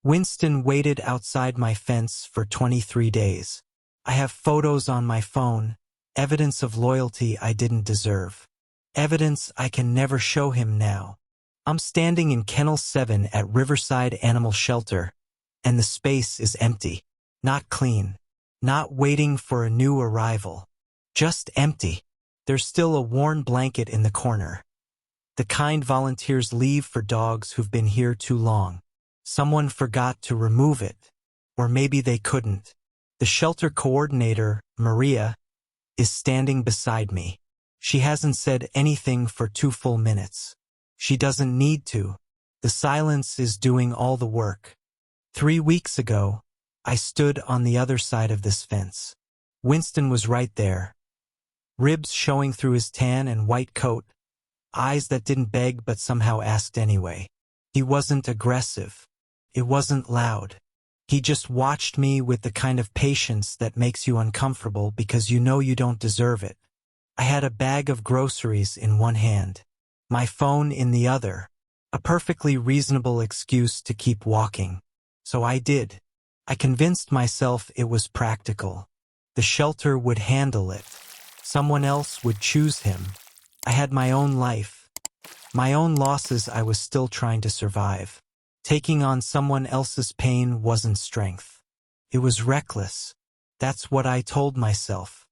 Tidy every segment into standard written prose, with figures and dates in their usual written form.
Winston waited outside my fence for 23 days. I have photos on my phone, evidence of loyalty I didn't deserve. Evidence I can never show him now. I'm standing in Kennel 7 at Riverside Animal Shelter, and the space is empty. Not clean. Not waiting for a new arrival. Just empty. There's still a worn blanket in the corner. The kind volunteers leave for dogs who've been here too long. Someone forgot to remove it. Or maybe they couldn't. The shelter coordinator, Maria, is standing beside me. She hasn't said anything for 2 full minutes. She doesn't need to. The silence is doing all the work. 3 weeks ago, I stood on the other side of this fence. Winston was right there. Ribs showing through his tan and white coat, eyes that didn't beg but somehow asked anyway. He wasn't aggressive. It wasn't loud. He just watched me with the kind of patience that makes you uncomfortable because you know you don't deserve it. I had a bag of groceries in one hand, my phone in the other, a perfectly reasonable excuse to keep walking. So I did. I convinced myself it was practical. The shelter would handle it. Someone else would choose him. I had my own life. My own losses I was still trying to survive. Taking on someone else's pain wasn't strength. It was reckless. That's what I told myself.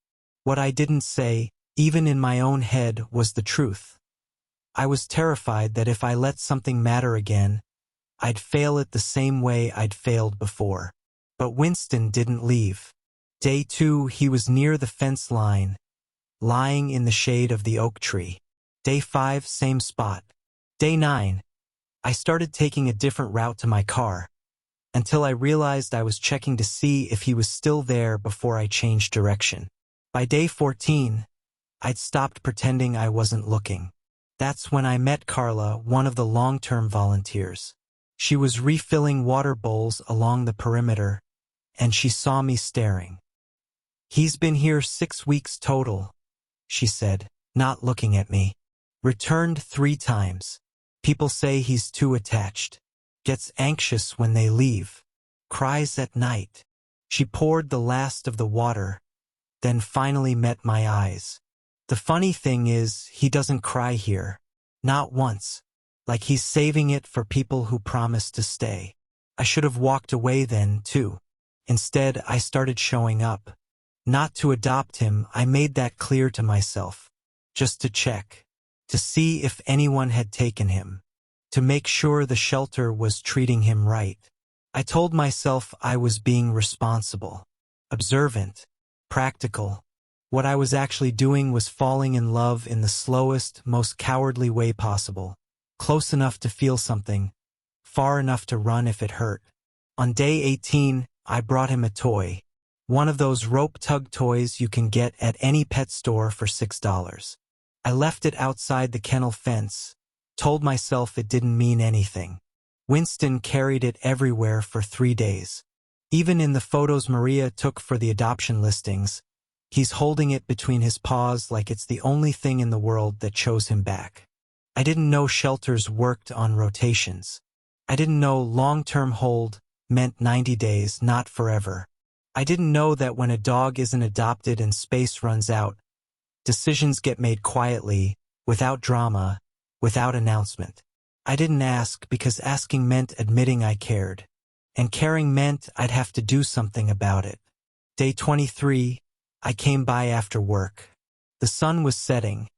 What I didn't say, even in my own head, was the truth. I was terrified that if I let something matter again, I'd fail it the same way I'd failed before. But Winston didn't leave. Day 2, he was near the fence line, lying in the shade of the oak tree. Day 5, same spot. Day 9, I started taking a different route to my car, until I realized I was checking to see if he was still there before I changed direction. By day 14, I'd stopped pretending I wasn't looking. That's when I met Carla, one of the long-term volunteers. She was refilling water bowls along the perimeter, and she saw me staring. "He's been here 6 weeks total," she said, not looking at me. "Returned 3 times. People say he's too attached. Gets anxious when they leave. Cries at night." She poured the last of the water, then finally met my eyes. "The funny thing is, he doesn't cry here. Not once. Like he's saving it for people who promise to stay." I should have walked away then, too. Instead, I started showing up. Not to adopt him, I made that clear to myself. Just to check. To see if anyone had taken him. To make sure the shelter was treating him right. I told myself I was being responsible. Observant. Practical. What I was actually doing was falling in love in the slowest, most cowardly way possible. Close enough to feel something. Far enough to run if it hurt. On day 18, I brought him a toy. One of those rope tug toys you can get at any pet store for $6. I left it outside the kennel fence, told myself it didn't mean anything. Winston carried it everywhere for 3 days. Even in the photos Maria took for the adoption listings, he's holding it between his paws like it's the only thing in the world that chose him back. I didn't know shelters worked on rotations. I didn't know long-term hold meant 90 days, not forever. I didn't know that when a dog isn't adopted and space runs out, decisions get made quietly, without drama, without announcement. I didn't ask because asking meant admitting I cared, and caring meant I'd have to do something about it. Day 23, I came by after work. The sun was setting,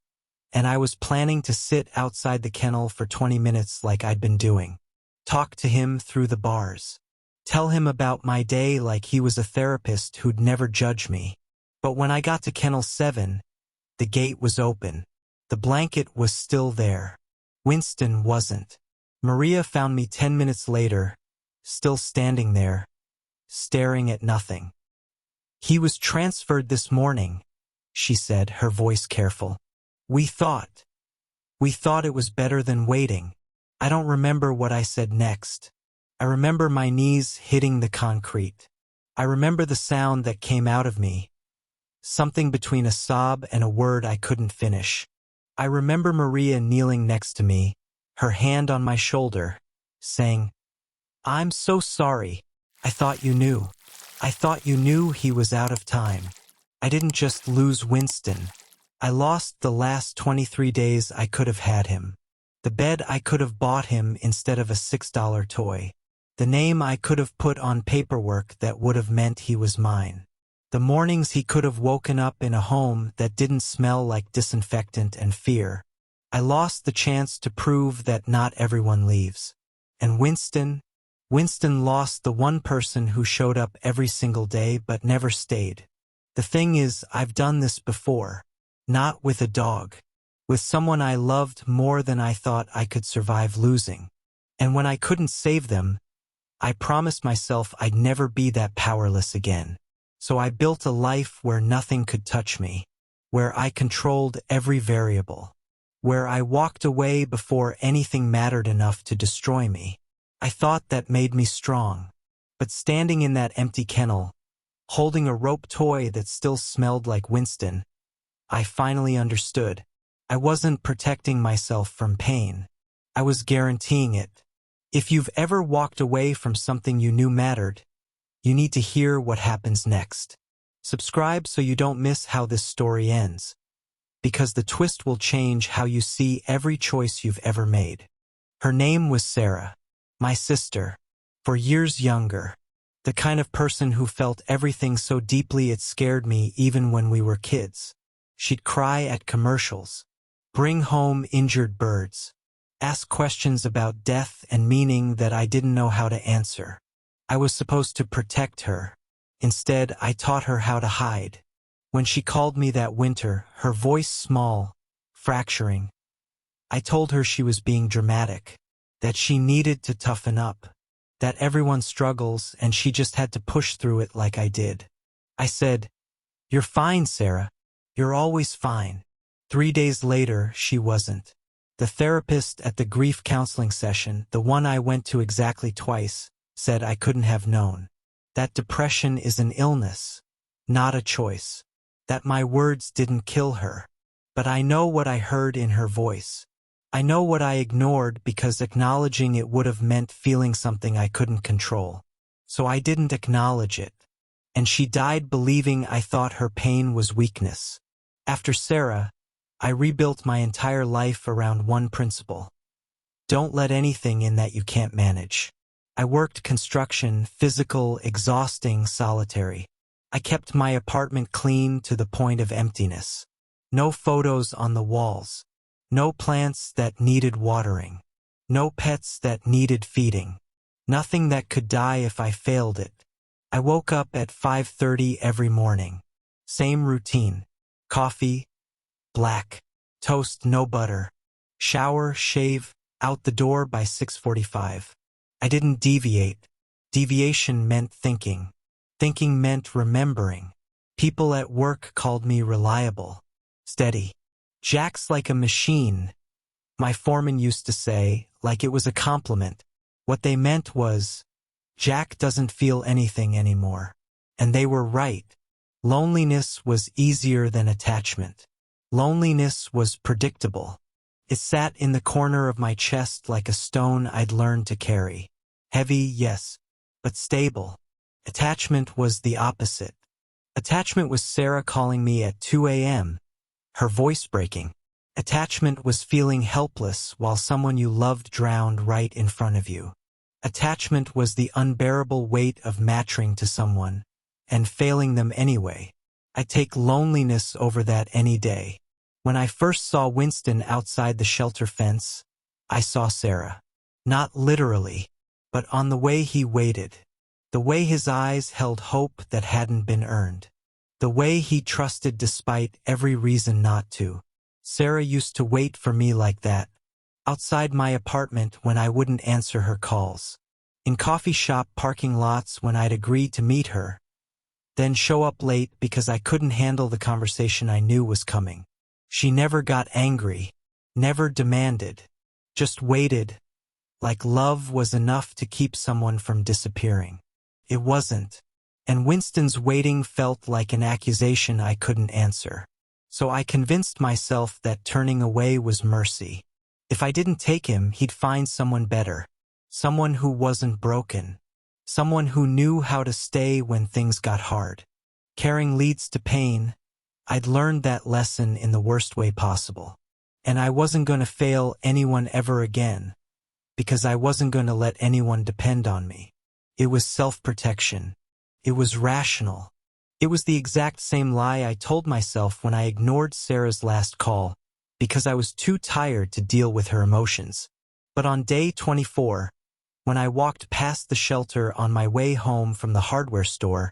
and I was planning to sit outside the kennel for 20 minutes like I'd been doing. Talk to him through the bars. Tell him about my day like he was a therapist who'd never judge me. But when I got to Kennel 7, the gate was open. The blanket was still there. Winston wasn't. Maria found me 10 minutes later, still standing there, staring at nothing. "He was transferred this morning," she said, her voice careful. We thought it was better than waiting." I don't remember what I said next. I remember my knees hitting the concrete. I remember the sound that came out of me. Something between a sob and a word I couldn't finish. I remember Maria kneeling next to me, her hand on my shoulder, saying, I'm so sorry. I thought you knew. I thought you knew he was out of time. I didn't just lose Winston. I lost the last 23 days I could have had him. The bed I could have bought him instead of a $6 toy. The name I could have put on paperwork that would have meant he was mine. The mornings he could have woken up in a home that didn't smell like disinfectant and fear. I lost the chance to prove that not everyone leaves. And Winston lost the one person who showed up every single day but never stayed. The thing is, I've done this before. Not with a dog. With someone I loved more than I thought I could survive losing. And when I couldn't save them, I promised myself I'd never be that powerless again. So I built a life where nothing could touch me, where I controlled every variable, where I walked away before anything mattered enough to destroy me. I thought that made me strong. But standing in that empty kennel, holding a rope toy that still smelled like Winston, I finally understood. I wasn't protecting myself from pain. I was guaranteeing it. If you've ever walked away from something you knew mattered, you need to hear what happens next. Subscribe so you don't miss how this story ends, because the twist will change how you see every choice you've ever made. Her name was Sarah, my sister, 4 years younger, the kind of person who felt everything so deeply it scared me even when we were kids. She'd cry at commercials, bring home injured birds, ask questions about death and meaning that I didn't know how to answer. I was supposed to protect her. Instead, I taught her how to hide. When she called me that winter, her voice small, fracturing, I told her she was being dramatic, that she needed to toughen up, that everyone struggles and she just had to push through it like I did. I said, "You're fine, Sarah. You're always fine." 3 days later, she wasn't. The therapist at the grief counseling session, the one I went to exactly twice, said I couldn't have known. That depression is an illness, not a choice. That my words didn't kill her. But I know what I heard in her voice. I know what I ignored because acknowledging it would have meant feeling something I couldn't control. So I didn't acknowledge it. And she died believing I thought her pain was weakness. After Sarah, I rebuilt my entire life around one principle. Don't let anything in that you can't manage. I worked construction, physical, exhausting, solitary. I kept my apartment clean to the point of emptiness. No photos on the walls. No plants that needed watering. No pets that needed feeding. Nothing that could die if I failed it. I woke up at 5:30 every morning. Same routine. Coffee, black. Toast, no butter. Shower, shave, out the door by 6:45. I didn't deviate. Deviation meant thinking. Thinking meant remembering. People at work called me reliable, steady. Jack's like a machine, my foreman used to say, like it was a compliment. What they meant was, Jack doesn't feel anything anymore. And they were right. Loneliness was easier than attachment. Loneliness was predictable. It sat in the corner of my chest like a stone I'd learned to carry. Heavy, yes, but stable. Attachment was the opposite. Attachment was Sarah calling me at 2 a.m., her voice breaking. Attachment was feeling helpless while someone you loved drowned right in front of you. Attachment was the unbearable weight of matching to someone and failing them anyway. I take loneliness over that any day. When I first saw Winston outside the shelter fence, I saw Sarah. Not literally, but on the way he waited. The way his eyes held hope that hadn't been earned. The way he trusted despite every reason not to. Sarah used to wait for me like that. Outside my apartment when I wouldn't answer her calls. In coffee shop parking lots when I'd agreed to meet her. Then show up late because I couldn't handle the conversation I knew was coming. She never got angry. Never demanded. Just waited. Like love was enough to keep someone from disappearing. It wasn't. And Winston's waiting felt like an accusation I couldn't answer. So I convinced myself that turning away was mercy. If I didn't take him, he'd find someone better. someone who wasn't broken, someone who knew how to stay when things got hard. Caring leads to pain. I'd learned that lesson in the worst way possible. And I wasn't going to fail anyone ever again, because I wasn't going to let anyone depend on me. It was self-protection. It was rational. It was the exact same lie I told myself when I ignored Sarah's last call, because I was too tired to deal with her emotions. But on day 24, when I walked past the shelter on my way home from the hardware store,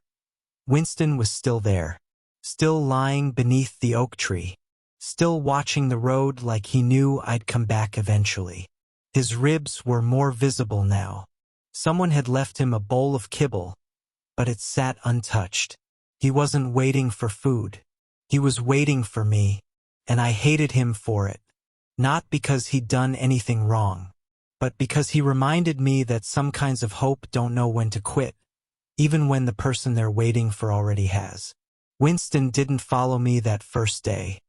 Winston was still there, still lying beneath the oak tree, still watching the road like he knew I'd come back eventually. His ribs were more visible now. Someone had left him a bowl of kibble, but it sat untouched. He wasn't waiting for food. He was waiting for me, and I hated him for it. Not because he'd done anything wrong, but because he reminded me that some kinds of hope don't know when to quit, even when the person they're waiting for already has. Winston didn't follow me that first day.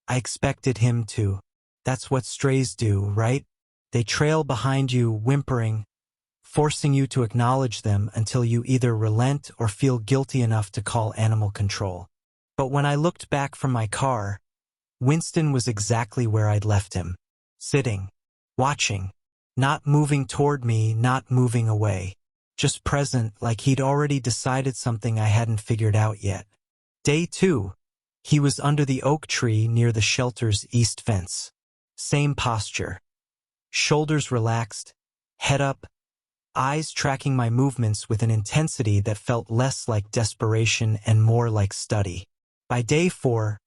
I expected him to. That's what strays do, right? They trail behind you, whimpering, forcing you to acknowledge them until you either relent or feel guilty enough to call animal control. But when I looked back from my car, Winston was exactly where I'd left him. Sitting, watching, not moving toward me, not moving away. Just present, like he'd already decided something I hadn't figured out yet. Day 2, he was under the oak tree near the shelter's east fence. Same posture. Shoulders relaxed, head up, eyes tracking my movements with an intensity that felt less like desperation and more like study. By day 4,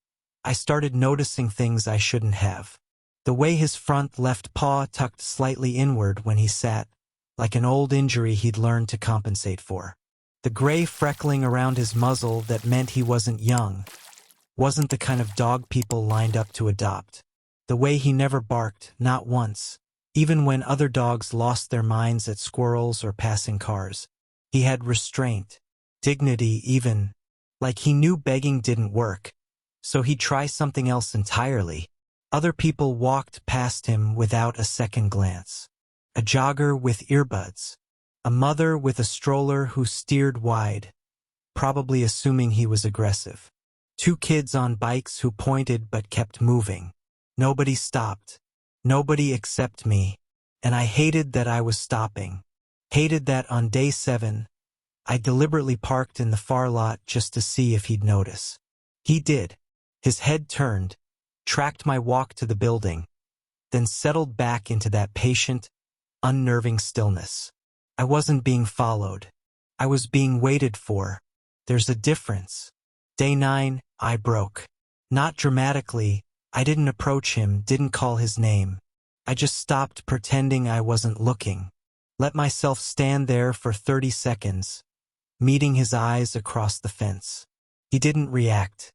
I started noticing things I shouldn't have. The way his front left paw tucked slightly inward when he sat, like an old injury he'd learned to compensate for. The gray freckling around his muzzle that meant he wasn't young, wasn't the kind of dog people lined up to adopt. The way he never barked, not once, even when other dogs lost their minds at squirrels or passing cars. He had restraint, dignity even, like he knew begging didn't work, so he'd try something else entirely. Other people walked past him without a second glance. A jogger with earbuds, a mother with a stroller who steered wide, probably assuming he was aggressive. 2 kids on bikes who pointed but kept moving. Nobody stopped. Nobody except me, and I hated that I was stopping. Hated that on day 7, I deliberately parked in the far lot just to see if he'd notice. He did. His head turned, tracked my walk to the building, then settled back into that patient, unnerving stillness. I wasn't being followed. I was being waited for. There's a difference. Day 9, I broke. Not dramatically. I didn't approach him, didn't call his name. I just stopped pretending I wasn't looking. Let myself stand there for 30 seconds, meeting his eyes across the fence. He didn't react,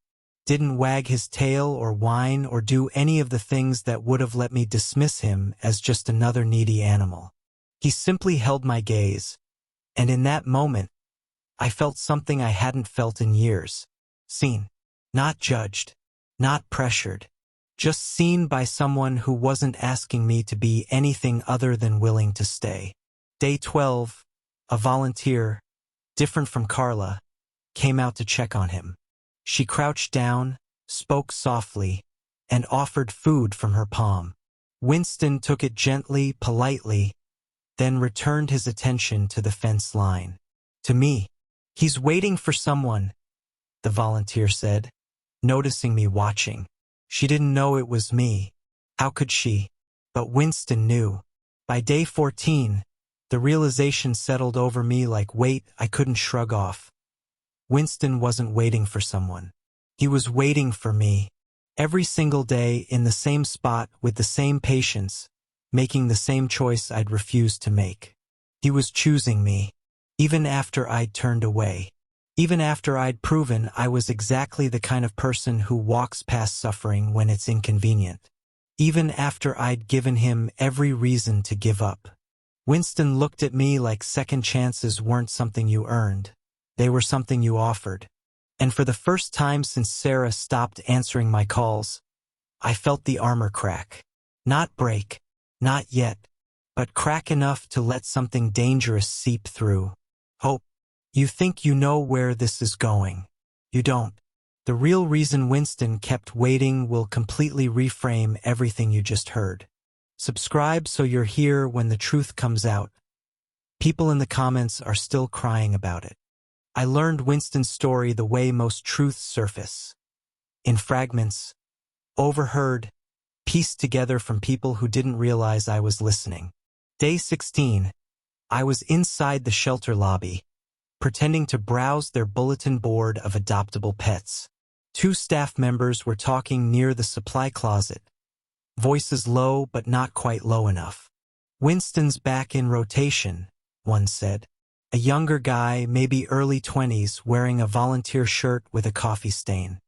didn't wag his tail or whine or do any of the things that would have let me dismiss him as just another needy animal. He simply held my gaze, and in that moment, I felt something I hadn't felt in years. Seen, not judged, not pressured. Just seen by someone who wasn't asking me to be anything other than willing to stay. Day 12, a volunteer, different from Carla, came out to check on him. She crouched down, spoke softly, and offered food from her palm. Winston took it gently, politely, then returned his attention to the fence line. To me. He's waiting for someone, the volunteer said, noticing me watching. She didn't know it was me. How could she? But Winston knew. By day 14, the realization settled over me like weight I couldn't shrug off. Winston wasn't waiting for someone. He was waiting for me. Every single day in the same spot with the same patience, making the same choice I'd refused to make. He was choosing me, even after I'd turned away. Even after I'd proven I was exactly the kind of person who walks past suffering when it's inconvenient. Even after I'd given him every reason to give up. Winston looked at me like second chances weren't something you earned. They were something you offered. And for the first time since Sarah stopped answering my calls, I felt the armor crack. Not break. Not yet. but crack enough to let something dangerous seep through. Hope. You think you know where this is going. You don't. The real reason Winston kept waiting will completely reframe everything you just heard. Subscribe so you're here when the truth comes out. People in the comments are still crying about it. I learned Winston's story the way most truths surface. In fragments, overheard, pieced together from people who didn't realize I was listening. Day 16. I was inside the shelter lobby, pretending to browse their bulletin board of adoptable pets. 2 staff members were talking near the supply closet, voices low but not quite low enough. Winston's back in rotation, one said. A younger guy, maybe early 20s, wearing a volunteer shirt with a coffee stain.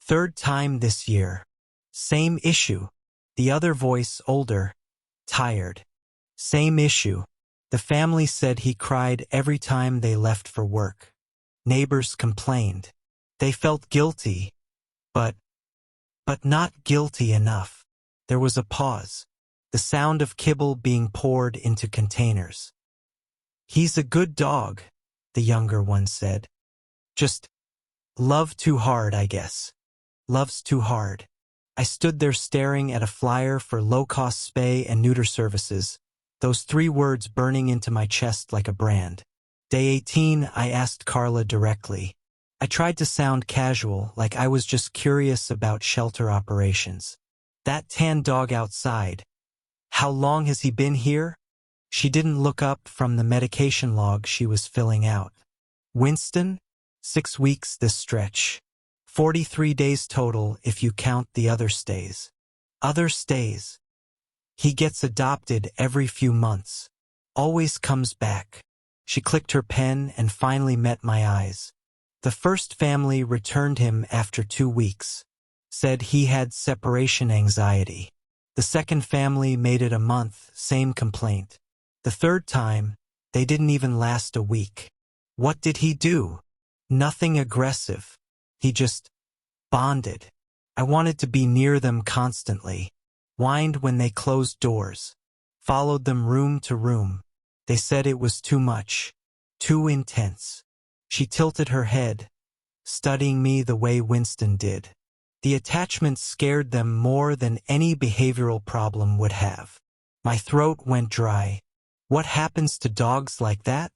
3rd time this year. Same issue. The other voice, older, tired. Same issue. The family said he cried every time they left for work. Neighbors complained. They felt guilty, but not guilty enough. There was a pause. The sound of kibble being poured into containers. He's a good dog, the younger one said. Just love too hard, I guess. Loves too hard. I stood there staring at a flyer for low-cost spay and neuter services, those 3 words burning into my chest like a brand. Day 18, I asked Carla directly. I tried to sound casual, like I was just curious about shelter operations. That tan dog outside. How long has he been here? She didn't look up from the medication log she was filling out. Winston? 6 weeks this stretch. 43 days total if you count the other stays. Other stays. He gets adopted every few months. Always comes back. She clicked her pen and finally met my eyes. The first family returned him after 2 weeks. Said he had separation anxiety. The second family made it a month, same complaint. The 3rd time, they didn't even last a week. What did he do? Nothing aggressive. He just bonded. I wanted to be near them constantly. Whined when they closed doors. Followed them room to room. They said it was too much. Too intense. She tilted her head, studying me the way Winston did. The attachment scared them more than any behavioral problem would have. My throat went dry. What happens to dogs like that?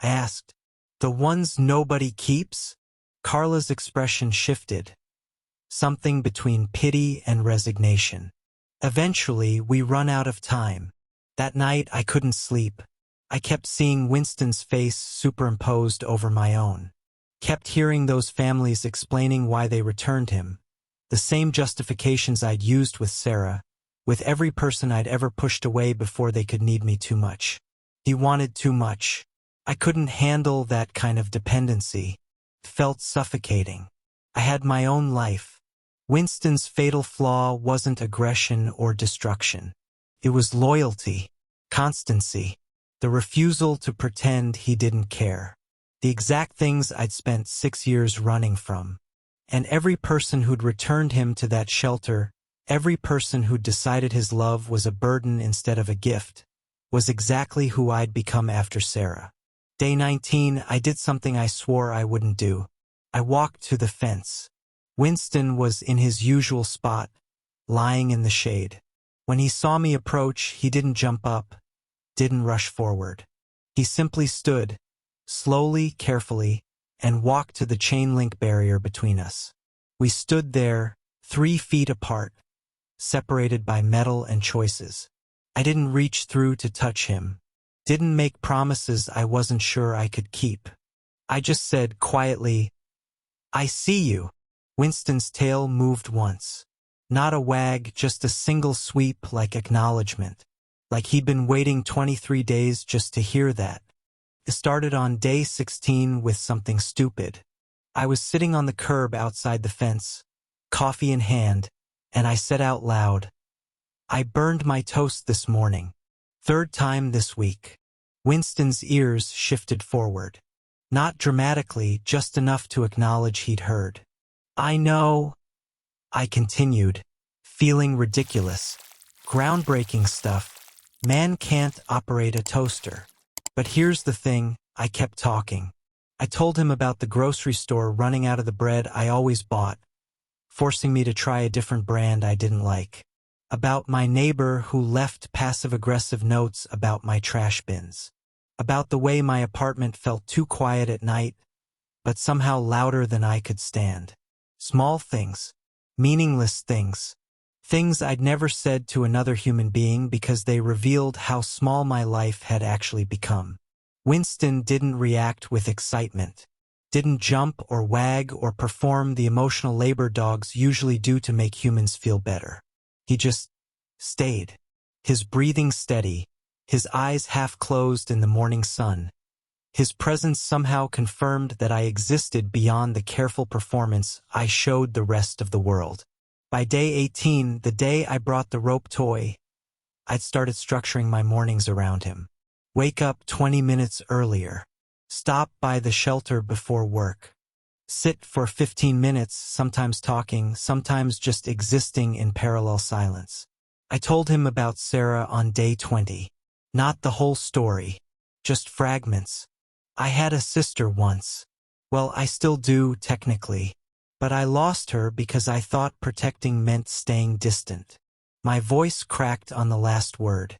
I asked. The ones nobody keeps? Carla's expression shifted. Something between pity and resignation. Eventually, we run out of time. That night, I couldn't sleep. I kept seeing Winston's face superimposed over my own. Kept hearing those families explaining why they returned him. The same justifications I'd used with Sarah, with every person I'd ever pushed away before they could need me too much. He wanted too much. I couldn't handle that kind of dependency. It felt suffocating. I had my own life. Winston's fatal flaw wasn't aggression or destruction. It was loyalty, constancy, the refusal to pretend he didn't care. The exact things I'd spent 6 years running from. And every person who'd returned him to that shelter, every person who'd decided his love was a burden instead of a gift, was exactly who I'd become after Sarah. Day 19, I did something I swore I wouldn't do. I walked to the fence. Winston was in his usual spot, lying in the shade. When he saw me approach, he didn't jump up, didn't rush forward. He simply stood, slowly, carefully, and walked to the chain-link barrier between us. We stood there, 3 feet apart, separated by metal and choices. I didn't reach through to touch him, didn't make promises I wasn't sure I could keep. I just said quietly, "I see you." Winston's tail moved once. Not a wag, just a single sweep like acknowledgement. Like he'd been waiting 23 days just to hear that. It started on day 16 with something stupid. I was sitting on the curb outside the fence, coffee in hand, and I said out loud, "I burned my toast this morning. 3rd time this week." Winston's ears shifted forward. Not dramatically, just enough to acknowledge he'd heard. "I know," I continued, feeling ridiculous. Groundbreaking stuff. Man can't operate a toaster. But here's the thing, I kept talking. I told him about the grocery store running out of the bread I always bought, forcing me to try a different brand I didn't like. About my neighbor who left passive-aggressive notes about my trash bins. About the way my apartment felt too quiet at night, but somehow louder than I could stand. Small things. Meaningless things. Things I'd never said to another human being because they revealed how small my life had actually become. Winston didn't react with excitement. Didn't jump or wag or perform the emotional labor dogs usually do to make humans feel better. He just stayed. His breathing steady, his eyes half closed in the morning sun. His presence somehow confirmed that I existed beyond the careful performance I showed the rest of the world. By day 18, the day I brought the rope toy, I'd started structuring my mornings around him. Wake up 20 minutes earlier. Stop by the shelter before work. Sit for 15 minutes, sometimes talking, sometimes just existing in parallel silence. I told him about Sarah on day 20. Not the whole story, just fragments. I had a sister once. Well, I still do, technically. But I lost her because I thought protecting meant staying distant. My voice cracked on the last word.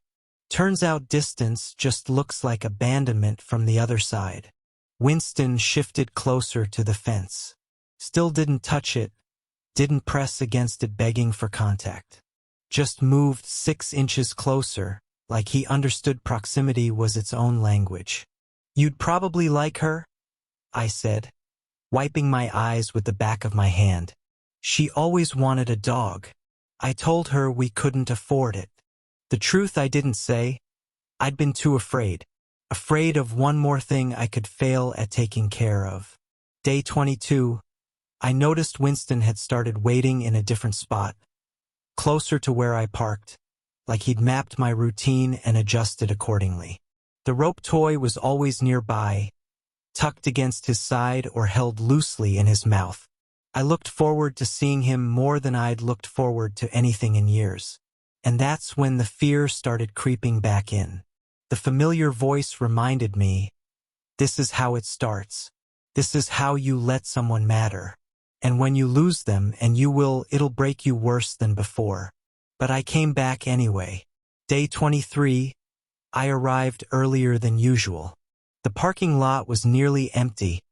Turns out distance just looks like abandonment from the other side. Winston shifted closer to the fence. Still didn't touch it, didn't press against it begging for contact. Just moved 6 inches closer, like he understood proximity was its own language. You'd probably like her, I said, wiping my eyes with the back of my hand. She always wanted a dog. I told her we couldn't afford it. The truth I didn't say, I'd been too afraid. Afraid of one more thing I could fail at taking care of. Day 22, I noticed Winston had started waiting in a different spot, closer to where I parked, like he'd mapped my routine and adjusted accordingly. The rope toy was always nearby, tucked against his side or held loosely in his mouth. I looked forward to seeing him more than I'd looked forward to anything in years. And that's when the fear started creeping back in. The familiar voice reminded me, this is how it starts. This is how you let someone matter. And when you lose them, and you will, it'll break you worse than before. But I came back anyway. Day 23, I arrived earlier than usual. The parking lot was nearly empty,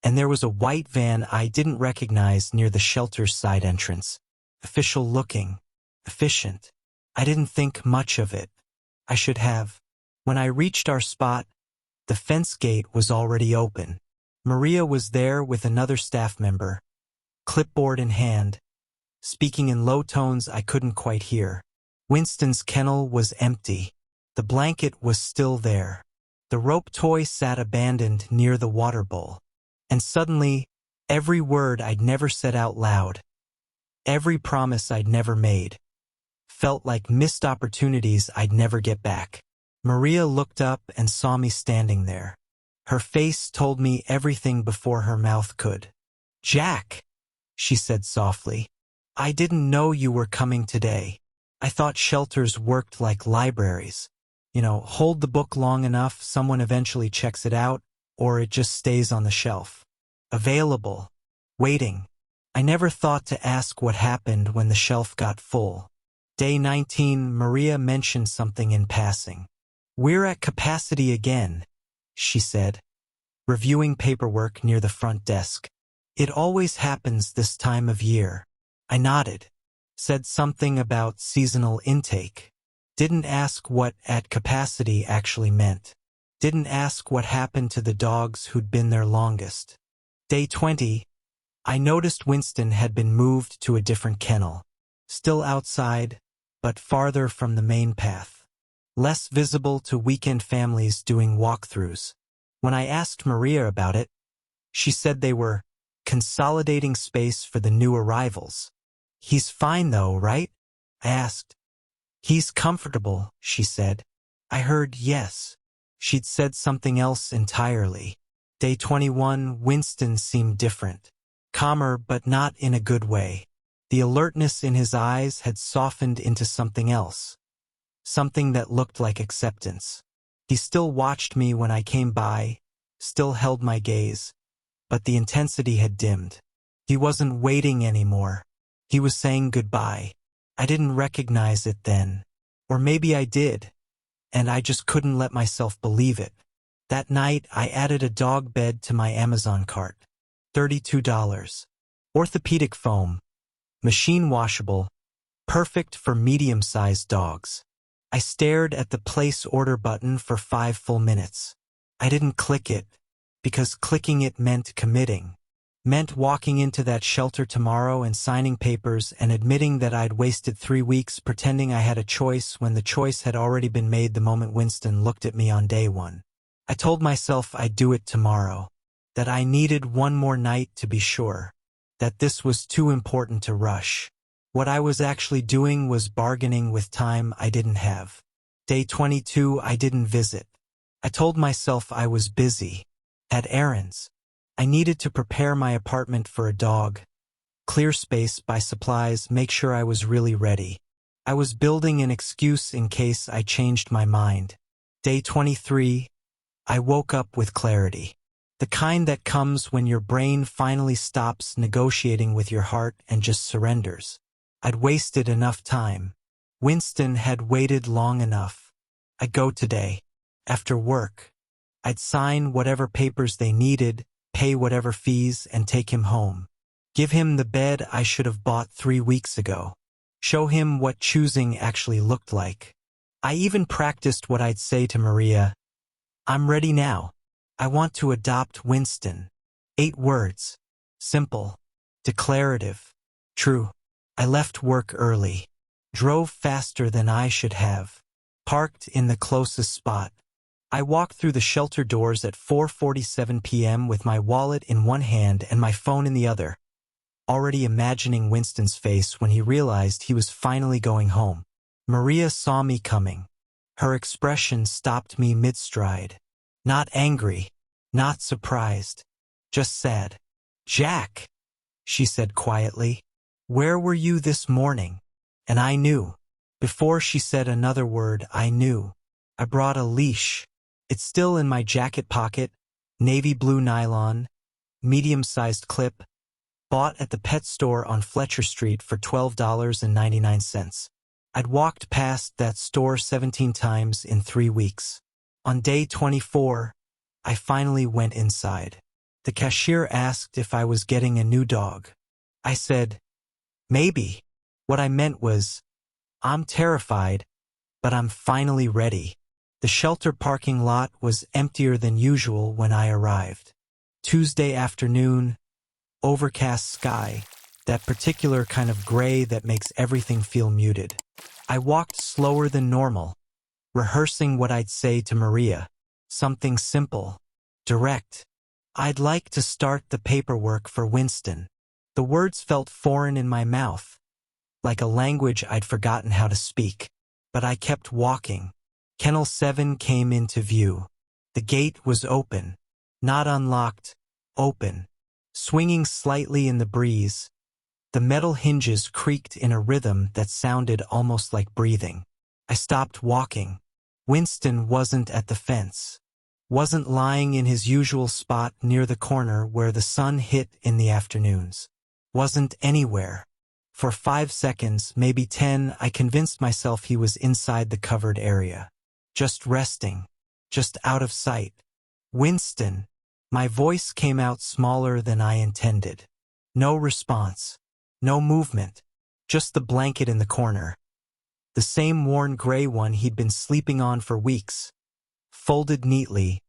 and there was a white van I didn't recognize near the shelter's side entrance. Official looking. Efficient. I didn't think much of it. I should have. When I reached our spot, the fence gate was already open. Maria was there with another staff member, clipboard in hand, speaking in low tones I couldn't quite hear. Winston's kennel was empty. The blanket was still there. The rope toy sat abandoned near the water bowl. And suddenly, every word I'd never said out loud, every promise I'd never made, felt like missed opportunities I'd never get back. Maria looked up and saw me standing there. Her face told me everything before her mouth could. "Jack," she said softly, "I didn't know you were coming today. I thought shelters worked like libraries. Hold the book long enough, someone eventually checks it out, or it just stays on the shelf. Available. Waiting. I never thought to ask what happened when the shelf got full." Day 19, Maria mentioned something in passing. "We're at capacity again," she said, reviewing paperwork near the front desk. "It always happens this time of year." I nodded, said something about seasonal intake. Didn't ask what at capacity actually meant. Didn't ask what happened to the dogs who'd been there longest. Day 20, I noticed Winston had been moved to a different kennel. Still outside, but farther from the main path. Less visible to weekend families doing walkthroughs. When I asked Maria about it, she said they were consolidating space for the new arrivals. "He's fine though, right?" I asked. "He's comfortable," she said. I heard yes. She'd said something else entirely. Day 21, Winston seemed different. Calmer, but not in a good way. The alertness in his eyes had softened into something else. something that looked like acceptance. He still watched me when I came by, still held my gaze, but the intensity had dimmed. He wasn't waiting anymore. He was saying goodbye. I didn't recognize it then. Or maybe I did, and I just couldn't let myself believe it. That night, I added a dog bed to my Amazon cart. $32. Orthopedic foam. Machine washable. Perfect for medium-sized dogs. I stared at the place order button for 5 full minutes. I didn't click it, because clicking it meant committing. Meant walking into that shelter tomorrow and signing papers and admitting that I'd wasted 3 weeks pretending I had a choice when the choice had already been made the moment Winston looked at me on day 1. I told myself I'd do it tomorrow, that I needed one more night to be sure, that this was too important to rush. What I was actually doing was bargaining with time I didn't have. Day 22, I didn't visit. I told myself I was busy, had errands. I needed to prepare my apartment for a dog, clear space, buy supplies, make sure I was really ready. I was building an excuse in case I changed my mind. Day 23, I woke up with clarity. The kind that comes when your brain finally stops negotiating with your heart and just surrenders. I'd wasted enough time. Winston had waited long enough. I'd go today. After work. I'd sign whatever papers they needed, pay whatever fees, and take him home. Give him the bed I should have bought 3 weeks ago. Show him what choosing actually looked like. I even practiced what I'd say to Maria. I'm ready now. I want to adopt Winston. 8 words. Simple. Declarative. True. I left work early. Drove faster than I should have. Parked in the closest spot. I walked through the shelter doors at 4:47 p.m. with my wallet in one hand and my phone in the other, already imagining Winston's face when he realized he was finally going home. Maria saw me coming. Her expression stopped me mid-stride. Not angry, not surprised, just sad. "Jack," she said quietly, "where were you this morning?" And I knew. Before she said another word, I knew. I brought a leash. It's still in my jacket pocket, navy blue nylon, medium-sized clip, bought at the pet store on Fletcher Street for $12.99. I'd walked past that store 17 times in 3 weeks. On day 24, I finally went inside. The cashier asked if I was getting a new dog. I said, maybe. What I meant was, I'm terrified, but I'm finally ready. The shelter parking lot was emptier than usual when I arrived. Tuesday afternoon, overcast sky, that particular kind of gray that makes everything feel muted. I walked slower than normal, rehearsing what I'd say to Maria. Something simple, direct. I'd like to start the paperwork for Winston. The words felt foreign in my mouth, like a language I'd forgotten how to speak. But I kept walking. Kennel 7 came into view. The gate was open. Not unlocked, open. Swinging slightly in the breeze, the metal hinges creaked in a rhythm that sounded almost like breathing. I stopped walking. Winston wasn't at the fence. Wasn't lying in his usual spot near the corner where the sun hit in the afternoons. Wasn't anywhere. For 5 seconds, maybe 10, I convinced myself he was inside the covered area. Just resting. Just out of sight. Winston. My voice came out smaller than I intended. No response. No movement. Just the blanket in the corner. The same worn gray one he'd been sleeping on for weeks. Folded neatly,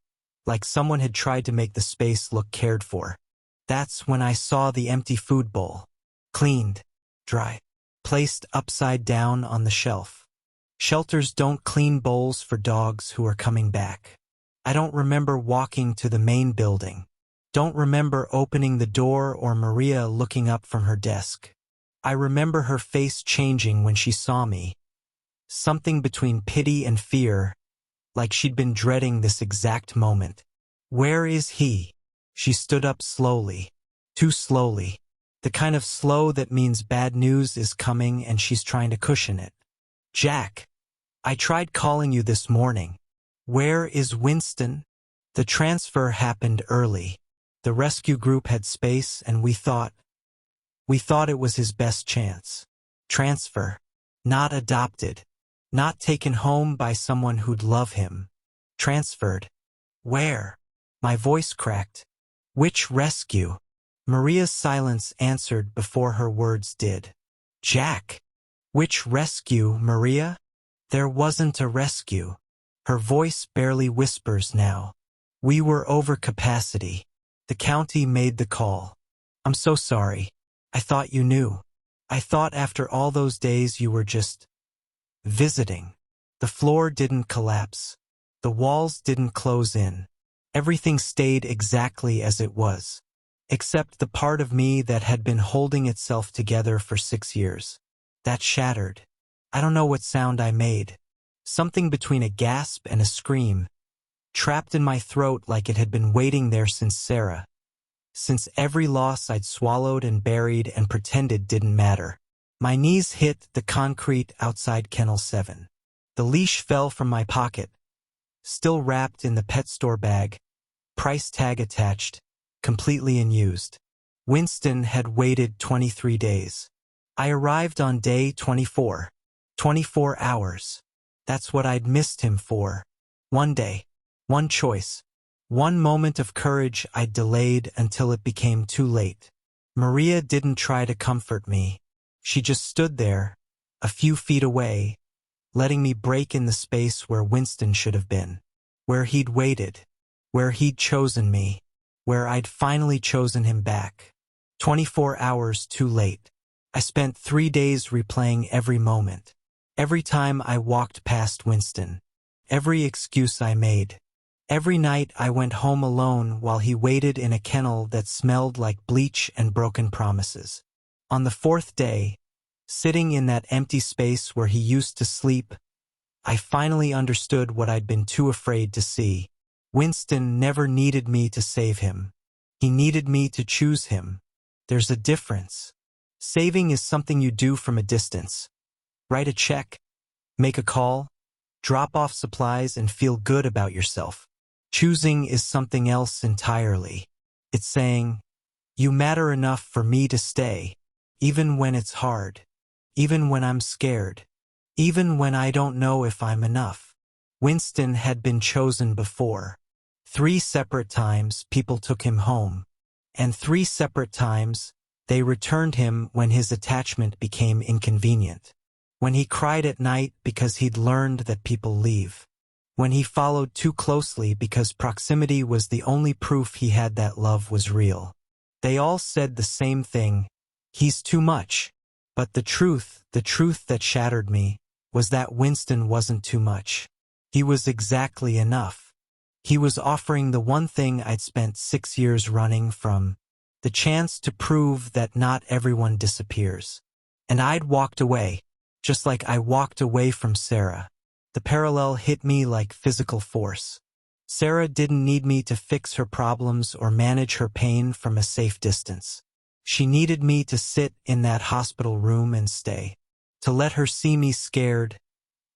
like someone had tried to make the space look cared for. That's when I saw the empty food bowl. Cleaned. Dry. Placed upside down on the shelf. Shelters don't clean bowls for dogs who are coming back. I don't remember walking to the main building. Don't remember opening the door or Maria looking up from her desk. I remember her face changing when she saw me. Something between pity and fear, like she'd been dreading this exact moment. Where is he? She stood up slowly. Too slowly. The kind of slow that means bad news is coming and she's trying to cushion it. Jack. I tried calling you this morning. Where is Winston? The transfer happened early. The rescue group had space and we thought it was his best chance. Transfer. Not adopted. Not taken home by someone who'd love him. Transferred. Where? My voice cracked. Which rescue? Maria's silence answered before her words did. Jack. Which rescue, Maria? There wasn't a rescue. Her voice barely whispers now. We were over capacity. The county made the call. I'm so sorry. I thought you knew. I thought after all those days you were just visiting. The floor didn't collapse. The walls didn't close in. Everything stayed exactly as it was, except the part of me that had been holding itself together for 6 years. That shattered. I don't know what sound I made. Something between a gasp and a scream, trapped in my throat like it had been waiting there since Sarah. Since every loss I'd swallowed and buried and pretended didn't matter. My knees hit the concrete outside Kennel 7. The leash fell from my pocket, still wrapped in the pet store bag, price tag attached, completely unused. Winston had waited 23 days. I arrived on day 24. 24 hours. That's what I'd missed him for. One day. One choice. One moment of courage I'd delayed until it became too late. Maria didn't try to comfort me. She just stood there, a few feet away, letting me break in the space where Winston should have been. Where he'd waited. Where he'd chosen me. Where I'd finally chosen him back. 24 hours too late. I spent 3 days replaying every moment. Every time I walked past Winston. Every excuse I made. Every night I went home alone while he waited in a kennel that smelled like bleach and broken promises. On the 4th day, sitting in that empty space where he used to sleep, I finally understood what I'd been too afraid to see. Winston never needed me to save him. He needed me to choose him. There's a difference. Saving is something you do from a distance. Write a check, make a call, drop off supplies and feel good about yourself. Choosing is something else entirely. It's saying, you matter enough for me to stay, even when it's hard, even when I'm scared, even when I don't know if I'm enough. Winston had been chosen before. 3 separate times people took him home, and 3 separate times they returned him when his attachment became inconvenient. When he cried at night because he'd learned that people leave. When he followed too closely because proximity was the only proof he had that love was real. They all said the same thing, he's too much. But the truth that shattered me, was that Winston wasn't too much. He was exactly enough. He was offering the one thing I'd spent 6 years running from, the chance to prove that not everyone disappears. And I'd walked away, just like I walked away from Sarah. The parallel hit me like physical force. Sarah didn't need me to fix her problems or manage her pain from a safe distance. She needed me to sit in that hospital room and stay. To let her see me scared,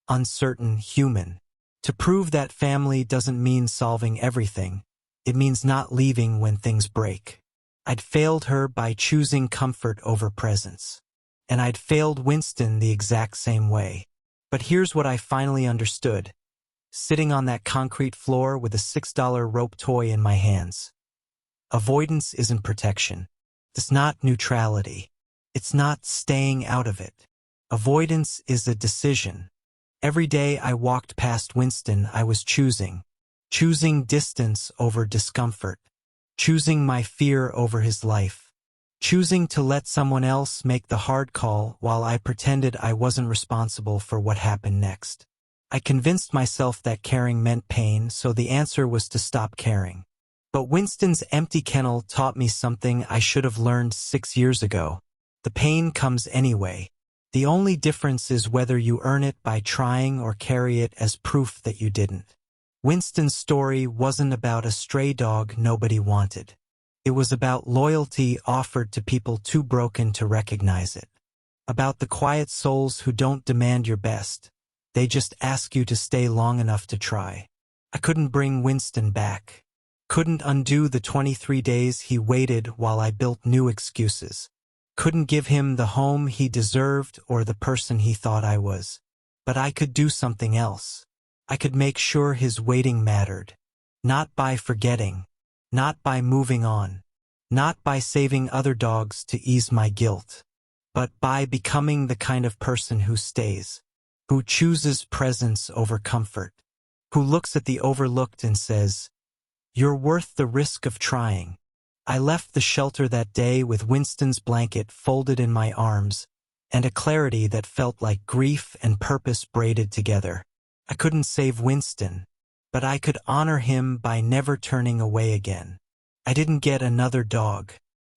uncertain, human. To prove that family doesn't mean solving everything. It means not leaving when things break. I'd failed her by choosing comfort over presence. And I'd failed Winston the exact same way. But here's what I finally understood. Sitting on that concrete floor with a $6 rope toy in my hands. Avoidance isn't protection. It's not neutrality. It's not staying out of it. Avoidance is a decision. Every day I walked past Winston, I was choosing. Choosing distance over discomfort. Choosing my fear over his life. Choosing to let someone else make the hard call while I pretended I wasn't responsible for what happened next. I convinced myself that caring meant pain, so the answer was to stop caring. But Winston's empty kennel taught me something I should have learned 6 years ago. The pain comes anyway. The only difference is whether you earn it by trying or carry it as proof that you didn't. Winston's story wasn't about a stray dog nobody wanted. It was about loyalty offered to people too broken to recognize it. About the quiet souls who don't demand your best. They just ask you to stay long enough to try. I couldn't bring Winston back. Couldn't undo the 23 days he waited while I built new excuses. Couldn't give him the home he deserved or the person he thought I was. But I could do something else. I could make sure his waiting mattered. Not by forgetting. Not by moving on. Not by saving other dogs to ease my guilt. But by becoming the kind of person who stays. Who chooses presence over comfort. Who looks at the overlooked and says, "You're worth the risk of trying." I left the shelter that day with Winston's blanket folded in my arms, and a clarity that felt like grief and purpose braided together. I couldn't save Winston, but I could honor him by never turning away again. I didn't get another dog.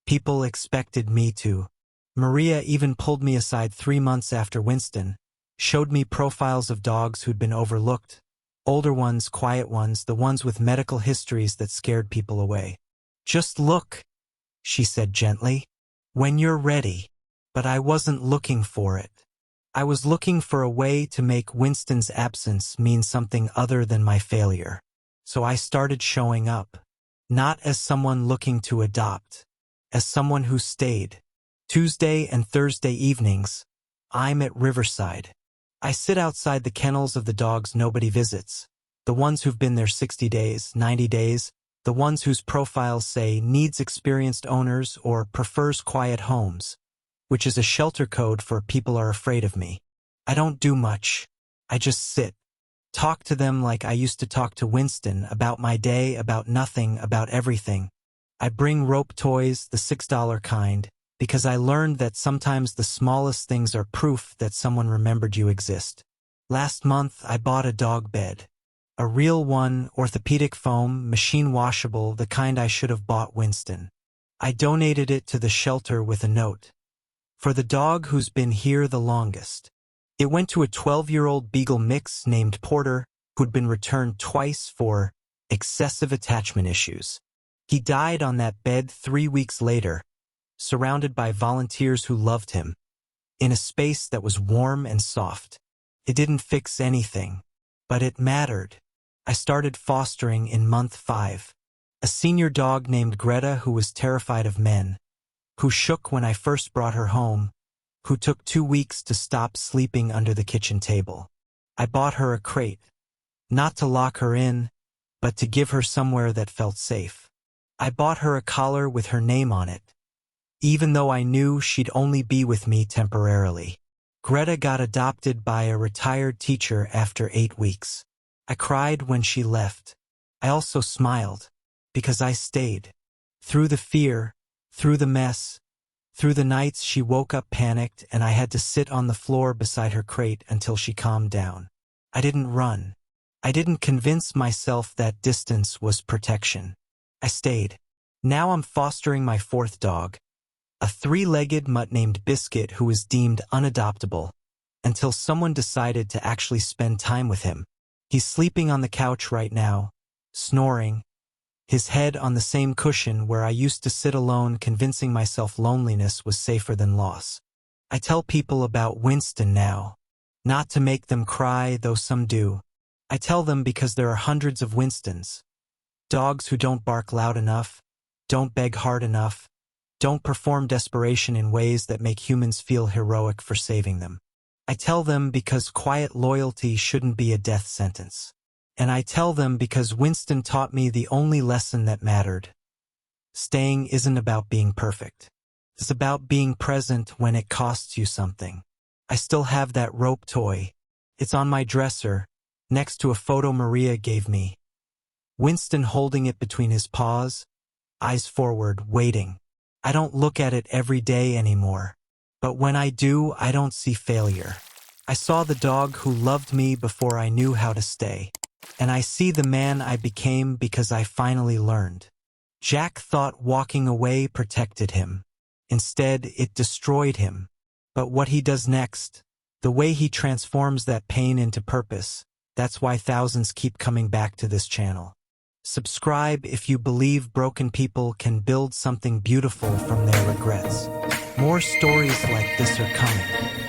People expected me to. Maria even pulled me aside 3 months after Winston, showed me profiles of dogs who'd been overlooked. Older ones, quiet ones, the ones with medical histories that scared people away. "Just look," she said gently, "when you're ready." But I wasn't looking for it. I was looking for a way to make Winston's absence mean something other than my failure. So I started showing up. Not as someone looking to adopt. As someone who stayed. Tuesday and Thursday evenings, I'm at Riverside. I sit outside the kennels of the dogs nobody visits. The ones who've been there 60 days, 90 days. The ones whose profiles say needs experienced owners or prefers quiet homes, which is a shelter code for people are afraid of me. I don't do much. I just sit. Talk to them like I used to talk to Winston about my day, about nothing, about everything. I bring rope toys, the $6 kind, because I learned that sometimes the smallest things are proof that someone remembered you exist. Last month, I bought a dog bed. A real one, orthopedic foam, machine washable, the kind I should have bought Winston. I donated it to the shelter with a note. For the dog who's been here the longest. It went to a 12-year-old beagle mix named Porter, who'd been returned twice for excessive attachment issues. He died on that bed 3 weeks later, surrounded by volunteers who loved him, in a space that was warm and soft. It didn't fix anything, but it mattered. I started fostering in month 5. A senior dog named Greta who was terrified of men, who shook when I first brought her home, who took 2 weeks to stop sleeping under the kitchen table. I bought her a crate, not to lock her in, but to give her somewhere that felt safe. I bought her a collar with her name on it, even though I knew she'd only be with me temporarily. Greta got adopted by a retired teacher after 8 weeks. I cried when she left. I also smiled, because I stayed. Through the fear, through the mess, through the nights she woke up panicked and I had to sit on the floor beside her crate until she calmed down. I didn't run. I didn't convince myself that distance was protection. I stayed. Now I'm fostering my 4th dog, a 3-legged mutt named Biscuit who was deemed unadoptable, until someone decided to actually spend time with him. He's sleeping on the couch right now, snoring, his head on the same cushion where I used to sit alone convincing myself loneliness was safer than loss. I tell people about Winston now, not to make them cry, though some do. I tell them because there are hundreds of Winstons. Dogs who don't bark loud enough, don't beg hard enough, don't perform desperation in ways that make humans feel heroic for saving them. I tell them because quiet loyalty shouldn't be a death sentence. And I tell them because Winston taught me the only lesson that mattered. Staying isn't about being perfect. It's about being present when it costs you something. I still have that rope toy. It's on my dresser, next to a photo Maria gave me. Winston holding it between his paws, eyes forward, waiting. I don't look at it every day anymore. But when I do, I don't see failure. I saw the dog who loved me before I knew how to stay. And I see the man I became because I finally learned. Jack thought walking away protected him. Instead, it destroyed him. But what he does next, the way he transforms that pain into purpose, that's why thousands keep coming back to this channel. Subscribe if you believe broken people can build something beautiful from their regrets. More stories like this are coming.